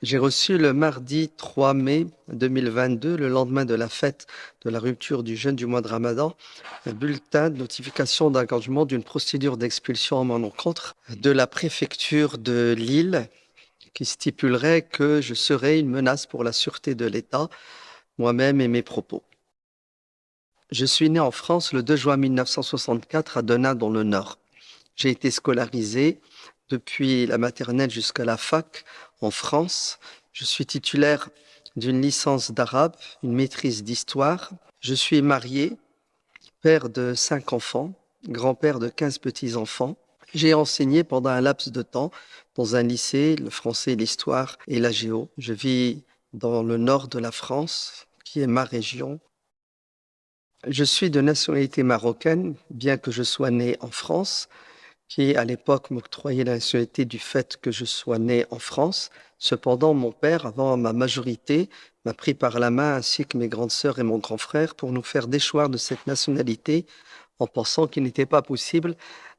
J'ai reçu le mardi 3 mai 2022, le lendemain de la fête de la rupture du jeûne du mois de Ramadan, un bulletin de notification d'engagement d'une procédure d'expulsion en mon encontre de la préfecture de Lille qui stipulerait que je serais une menace pour la sûreté de l'État, moi-même et mes propos. Je suis né en France le 2 juin 1964 à Denain dans le Nord. J'ai été scolarisé depuis la maternelle jusqu'à la fac en France. Je suis titulaire d'une licence d'arabe, une maîtrise d'histoire. Je suis marié, père de 5 enfants, grand-père de 15 petits-enfants. J'ai enseigné pendant un laps de temps dans un lycée, le français, l'histoire et la géo. Je vis dans le nord de la France, qui est ma région. Je suis de nationalité marocaine, bien que je sois né en France, qui à l'époque m'octroyait la nationalité du fait que je sois né en France. Cependant, mon père, avant ma majorité, m'a pris par la main ainsi que mes grandes sœurs et mon grand frère pour nous faire déchoir de cette nationalité en pensant qu'il n'était pas possible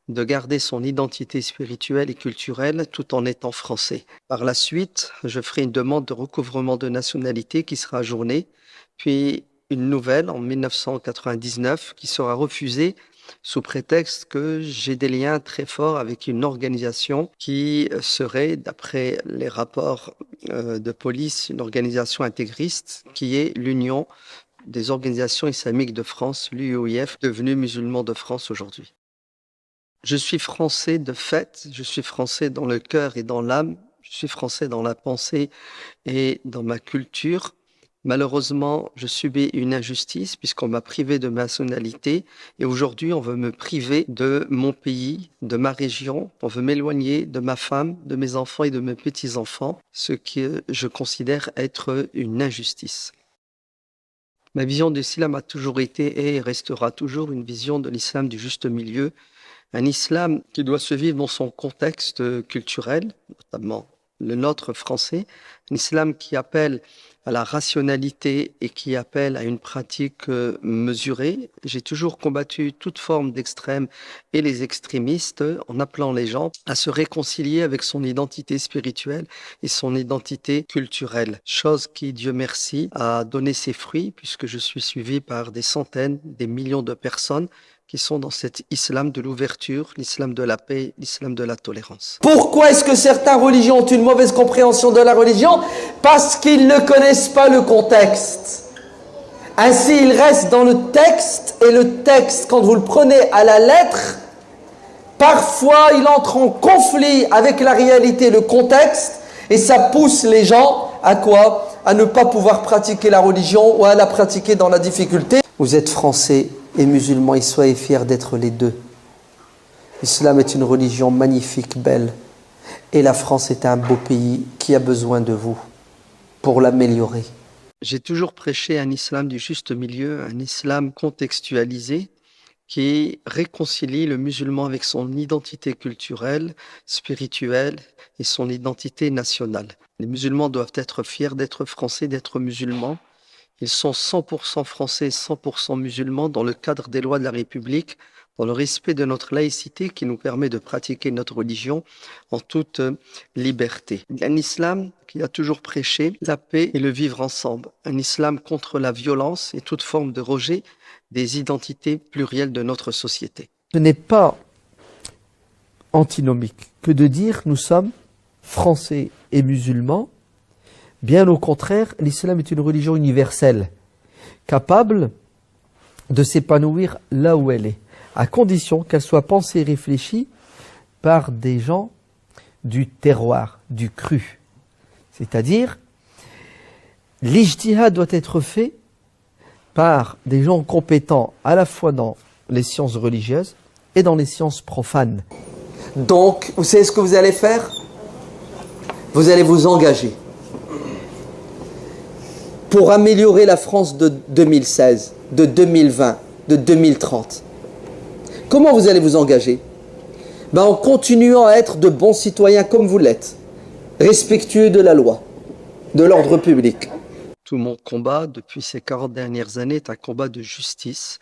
de garder son identité spirituelle et culturelle tout en étant français. Par la suite, je ferai une demande de recouvrement de nationalité qui sera ajournée, puis une nouvelle en 1999 qui sera refusée sous prétexte que j'ai des liens très forts avec une organisation qui serait, d'après les rapports de police, une organisation intégriste qui est l'Union des organisations islamiques de France, l'UOIF, devenue musulman de France aujourd'hui. Je suis français de fait, je suis français dans le cœur et dans l'âme, je suis français dans la pensée et dans ma culture. Malheureusement, je subis une injustice puisqu'on m'a privé de ma nationalité et aujourd'hui on veut me priver de mon pays, de ma région, on veut m'éloigner de ma femme, de mes enfants et de mes petits-enfants, ce que je considère être une injustice. Ma vision de l'islam a toujours été et restera toujours une vision de l'islam du juste milieu, un islam qui doit se vivre dans son contexte culturel, notamment le nôtre français, un islam qui appelle à la rationalité et qui appelle à une pratique mesurée. J'ai toujours combattu toute forme d'extrême et les extrémistes en appelant les gens à se réconcilier avec son identité spirituelle et son identité culturelle. Chose qui, Dieu merci, a donné ses fruits puisque je suis suivi par des centaines, des millions de personnes qui sont dans cet islam de l'ouverture, l'islam de la paix, l'islam de la tolérance. Pourquoi est-ce que certaines religions ont une mauvaise compréhension de la religion? Parce qu'ils ne connaissent pas le contexte. Ainsi, ils restent dans le texte, et le texte, quand vous le prenez à la lettre, parfois il entre en conflit avec la réalité, le contexte, et ça pousse les gens à quoi? À ne pas pouvoir pratiquer la religion ou à la pratiquer dans la difficulté. Vous êtes français et musulman, et soyez fiers d'être les deux. L'islam est une religion magnifique, belle, et la France est un beau pays qui a besoin de vous pour l'améliorer. J'ai toujours prêché un islam du juste milieu, un islam contextualisé qui réconcilie le musulman avec son identité culturelle, spirituelle et son identité nationale. Les musulmans doivent être fiers d'être français, d'être musulmans. Ils sont 100% français, 100% musulmans dans le cadre des lois de la République, dans le respect de notre laïcité qui nous permet de pratiquer notre religion en toute liberté. Un islam qui a toujours prêché la paix et le vivre ensemble. Un islam contre la violence et toute forme de rejet des identités plurielles de notre société. Ce n'est pas antinomique que de dire nous sommes français et musulmans. Bien au contraire, l'islam est une religion universelle, capable de s'épanouir là où elle est, à condition qu'elle soit pensée et réfléchie par des gens du terroir, du cru. C'est-à-dire, l'ijtihad doit être fait par des gens compétents à la fois dans les sciences religieuses et dans les sciences profanes. Donc, vous savez ce que vous allez faire? Vous allez vous engager pour améliorer la France de 2016, de 2020, de 2030. Comment vous allez vous engager? En continuant à être de bons citoyens comme vous l'êtes, respectueux de la loi, de l'ordre public. Tout mon combat depuis ces 40 dernières années est un combat de justice,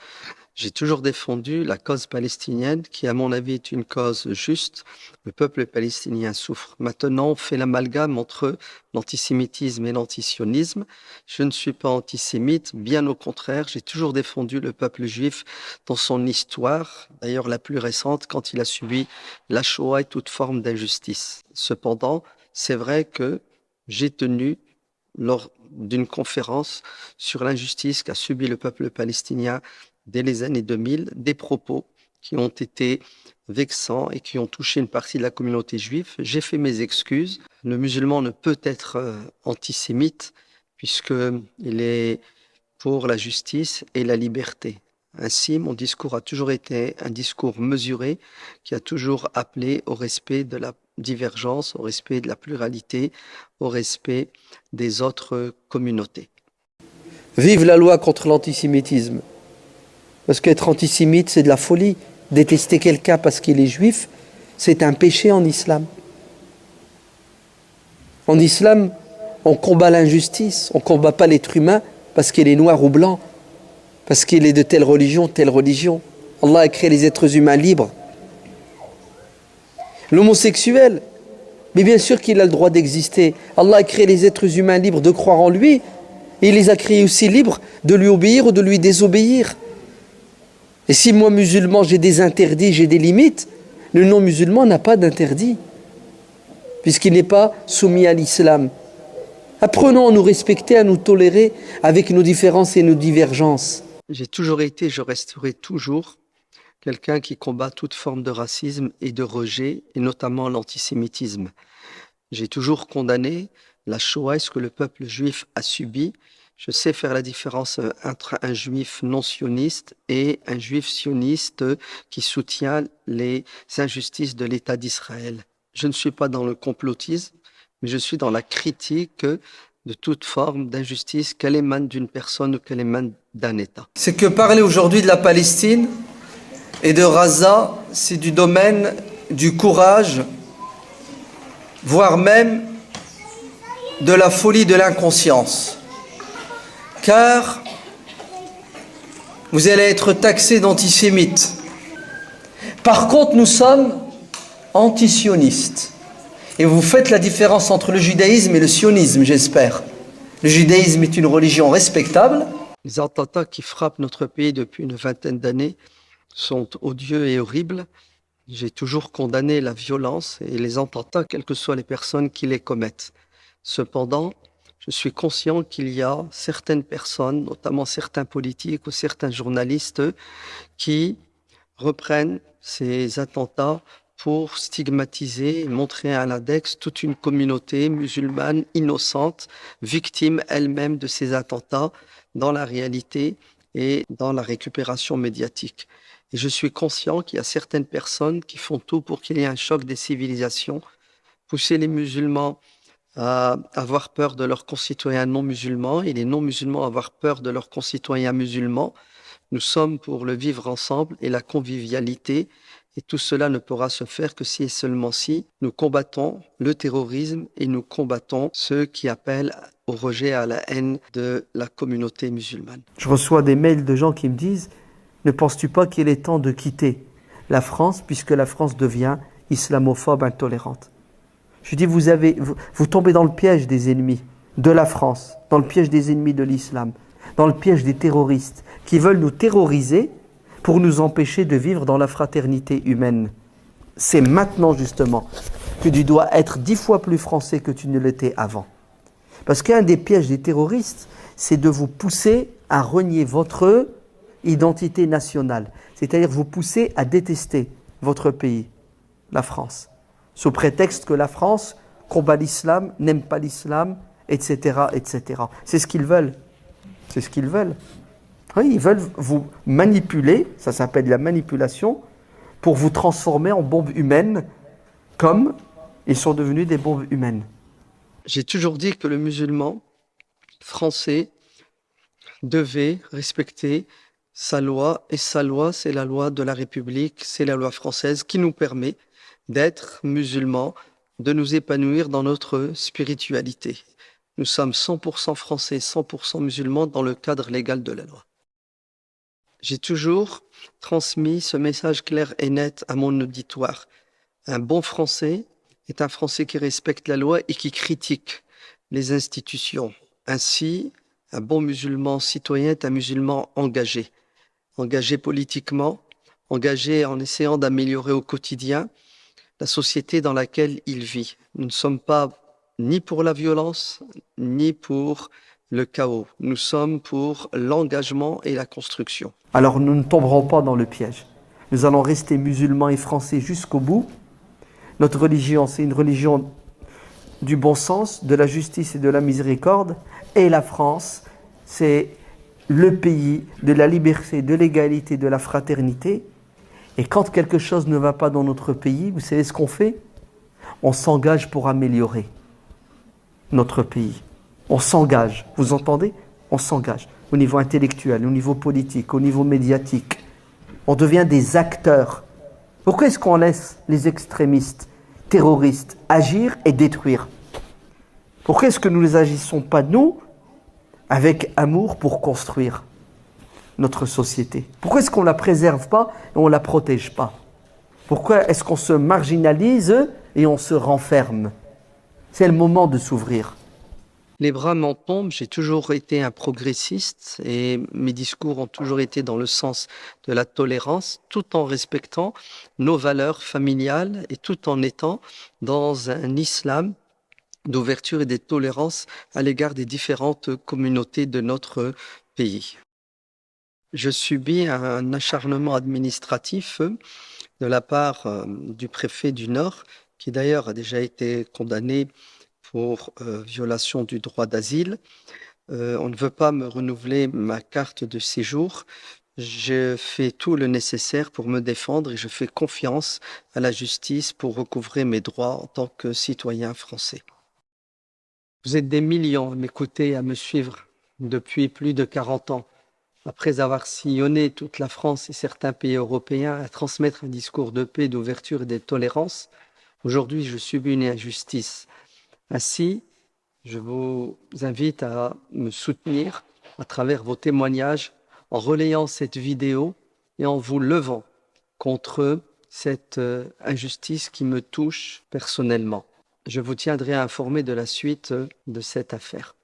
J'ai toujours défendu la cause palestinienne qui, à mon avis, est une cause juste. Le peuple palestinien souffre. Maintenant, on fait l'amalgame entre l'antisémitisme et l'antisionisme. Je ne suis pas antisémite, bien au contraire, j'ai toujours défendu le peuple juif dans son histoire, d'ailleurs la plus récente, quand il a subi la Shoah et toute forme d'injustice. Cependant, c'est vrai que j'ai tenu lors d'une conférence sur l'injustice qu'a subi le peuple palestinien dès les années 2000, des propos qui ont été vexants et qui ont touché une partie de la communauté juive. J'ai fait mes excuses. Le musulman ne peut être antisémite puisqu'il est pour la justice et la liberté. Ainsi, mon discours a toujours été un discours mesuré qui a toujours appelé au respect de la divergence, au respect de la pluralité, au respect des autres communautés. Vive la loi contre l'antisémitisme. Parce qu'être antisémite, c'est de la folie. Détester quelqu'un parce qu'il est juif, c'est un péché en islam. En islam, on combat l'injustice, on ne combat pas l'être humain parce qu'il est noir ou blanc, parce qu'il est de telle religion, telle religion. Allah a créé les êtres humains libres. L'homosexuel, mais bien sûr qu'il a le droit d'exister. Allah a créé les êtres humains libres de croire en lui, et il les a créés aussi libres de lui obéir ou de lui désobéir. Et si moi, musulman, j'ai des interdits, j'ai des limites, le non-musulman n'a pas d'interdit, puisqu'il n'est pas soumis à l'islam. Apprenons à nous respecter, à nous tolérer avec nos différences et nos divergences. J'ai toujours été, je resterai toujours quelqu'un qui combat toute forme de racisme et de rejet, et notamment l'antisémitisme. J'ai toujours condamné la Shoah et ce que le peuple juif a subi. Je sais faire la différence entre un juif non sioniste et un juif sioniste qui soutient les injustices de l'État d'Israël. Je ne suis pas dans le complotisme, mais je suis dans la critique de toute forme d'injustice, qu'elle émane d'une personne ou qu'elle émane d'un État. C'est que parler aujourd'hui de la Palestine et de Gaza, c'est du domaine du courage, voire même de la folie de l'inconscience. Car vous allez être taxés d'antisémites. Par contre, nous sommes antisionistes. Et vous faites la différence entre le judaïsme et le sionisme, j'espère. Le judaïsme est une religion respectable. Les attentats qui frappent notre pays depuis une vingtaine d'années sont odieux et horribles. J'ai toujours condamné la violence et les attentats, quelles que soient les personnes qui les commettent. Cependant, je suis conscient qu'il y a certaines personnes, notamment certains politiques ou certains journalistes, qui reprennent ces attentats pour stigmatiser et montrer à l'index toute une communauté musulmane innocente, victime elle-même de ces attentats dans la réalité et dans la récupération médiatique. Et je suis conscient qu'il y a certaines personnes qui font tout pour qu'il y ait un choc des civilisations, pousser les musulmans à avoir peur de leurs concitoyens non musulmans et les non musulmans à avoir peur de leurs concitoyens musulmans. Nous sommes pour le vivre ensemble et la convivialité, et tout cela ne pourra se faire que si et seulement si nous combattons le terrorisme et nous combattons ceux qui appellent au rejet, à la haine de la communauté musulmane. Je reçois des mails de gens qui me disent « Ne penses-tu pas qu'il est temps de quitter la France puisque la France devient islamophobe, intolérante ?» Je dis, vous tombez dans le piège des ennemis de la France, dans le piège des ennemis de l'islam, dans le piège des terroristes qui veulent nous terroriser pour nous empêcher de vivre dans la fraternité humaine. C'est maintenant justement que tu dois être 10 fois plus français que tu ne l'étais avant. Parce qu'un des pièges des terroristes, c'est de vous pousser à renier votre identité nationale. C'est-à-dire vous pousser à détester votre pays, la France, sous prétexte que la France combat l'islam, n'aime pas l'islam, etc., etc. C'est ce qu'ils veulent. C'est ce qu'ils veulent. Oui, ils veulent vous manipuler, ça s'appelle la manipulation, pour vous transformer en bombes humaines, comme ils sont devenus des bombes humaines. J'ai toujours dit que le musulman français devait respecter sa loi, et sa loi, c'est la loi de la République, c'est la loi française qui nous permet d'être musulmans, de nous épanouir dans notre spiritualité. Nous sommes 100% français, 100% musulmans dans le cadre légal de la loi. J'ai toujours transmis ce message clair et net à mon auditoire. Un bon Français est un Français qui respecte la loi et qui critique les institutions. Ainsi, un bon musulman citoyen est un musulman engagé, engagé politiquement, engagé en essayant d'améliorer au quotidien la société dans laquelle il vit. Nous ne sommes pas ni pour la violence, ni pour le chaos. Nous sommes pour l'engagement et la construction. Alors nous ne tomberons pas dans le piège. Nous allons rester musulmans et français jusqu'au bout. Notre religion, c'est une religion du bon sens, de la justice et de la miséricorde. Et la France, c'est le pays de la liberté, de l'égalité, de la fraternité. Et quand quelque chose ne va pas dans notre pays, vous savez ce qu'on fait? On s'engage pour améliorer notre pays. On s'engage, vous entendez? On s'engage au niveau intellectuel, au niveau politique, au niveau médiatique. On devient des acteurs. Pourquoi est-ce qu'on laisse les extrémistes, terroristes, agir et détruire? Pourquoi est-ce que nous ne agissons pas, nous, avec amour pour construire notre société? Pourquoi est-ce qu'on ne la préserve pas et on ne la protège pas? Pourquoi est-ce qu'on se marginalise et on se renferme? C'est le moment de s'ouvrir. Les bras m'en tombent, j'ai toujours été un progressiste et mes discours ont toujours été dans le sens de la tolérance, tout en respectant nos valeurs familiales et tout en étant dans un islam d'ouverture et de tolérance à l'égard des différentes communautés de notre pays. Je subis un acharnement administratif de la part du préfet du Nord, qui d'ailleurs a déjà été condamné pour violation du droit d'asile. On ne veut pas me renouveler ma carte de séjour. Je fais tout le nécessaire pour me défendre et je fais confiance à la justice pour recouvrer mes droits en tant que citoyen français. Vous êtes des millions à m'écouter, à me suivre depuis plus de 40 ans. Après avoir sillonné toute la France et certains pays européens à transmettre un discours de paix, d'ouverture et de tolérance, aujourd'hui je subis une injustice. Ainsi, je vous invite à me soutenir à travers vos témoignages en relayant cette vidéo et en vous levant contre cette injustice qui me touche personnellement. Je vous tiendrai informé de la suite de cette affaire.